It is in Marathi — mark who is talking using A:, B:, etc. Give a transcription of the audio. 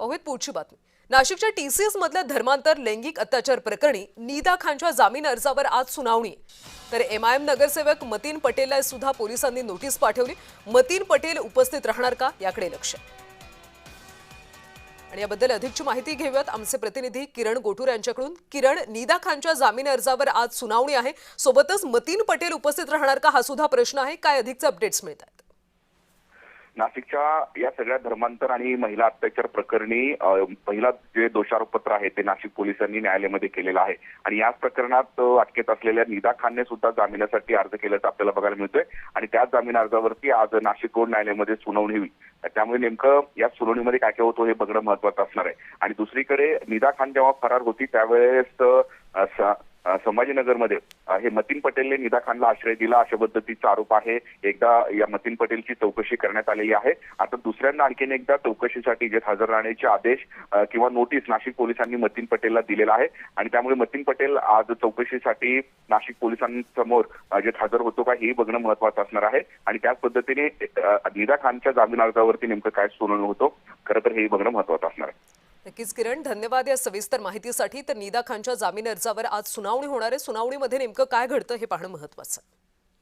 A: पाहूयात पुढची बातमी। नाशिकच्या टीसीएस मधल्या धर्मांतर लैंगिक अत्याचार प्रकरणी नीदा खानच्या जामीन अर्जावर आज सुनावणी। तर एमआयएम नगरसेवक मतीन पटेलला सुद्धा पोलिसांनी नोटीस पाठवली। मतीन पटेल उपस्थित राहणार का याकडे लक्ष। आणि याबद्दल अधिकची माहिती घेऊयात आमचे प्रतिनिधी किरण गोटूर यांच्याकडून। किरण, नीदा खानच्या जामीन अर्जावर आज सुनावणी आहे, सोबतच मतीन पटेल उपस्थित राहणार का हा सुद्धा प्रश्न आहे। काय अधिकचे अपडेट्स मिळतात?
B: नाशिकच्या या सगळ्या धर्मांतर आणि महिला अत्याचार प्रकरणी पहिला जे दोषारोपपत्र आहे ते नाशिक पोलिसांनी न्यायालयामध्ये केलेलं आहे आणि याच प्रकरणात अटकेत असलेल्या नीदा खानने सुद्धा जामिनासाठी अर्ज केल्याचं आपल्याला बघायला मिळतोय आणि त्याच जामीन अर्जावरती आज नाशिक कोर्ट न्यायालयामध्ये सुनावणी होईल। त्यामुळे नेमकं या सुनावणीमध्ये काय काय होतं हे बघणं महत्त्वाचं असणार आहे। आणि दुसरीकडे नीदा खान जेव्हा फरार होती त्यावेळेस संभाजीनगरमध्ये हे मतीन पटेलने नीदा खानला आश्रय दिला अशा पद्धतीचा आरोप आहे। एकदा या मतीन पटेलची चौकशी करण्यात आलेली आहे। आता दुसऱ्यांदा आणखीन एकदा चौकशीसाठी जे हजर राहण्याचे आदेश किंवा नोटीस नाशिक पोलिसांनी मतीन पटेलला दिलेला आहे आणि त्यामुळे मतीन पटेल आज चौकशीसाठी नाशिक पोलिसांसमोर जे हजर होतो का हे बघणं महत्त्वाचं असणार आहे। आणि त्याच पद्धतीने नीदा खानच्या जामीन अर्जावरती नेमकं काय सुनावणी होतो खरं तर हे बघणं महत्त्वाचं असणार आहे।
A: नक्कीच किरण, धन्यवाद या सविस्तर माहितीसाठी। तर नीदा खानच्या जामीन अर्जावर आज सुनावणी होणार आहे। सुनावणीमध्ये नेमकं काय घडतं हे पाहणं महत्त्वाचं।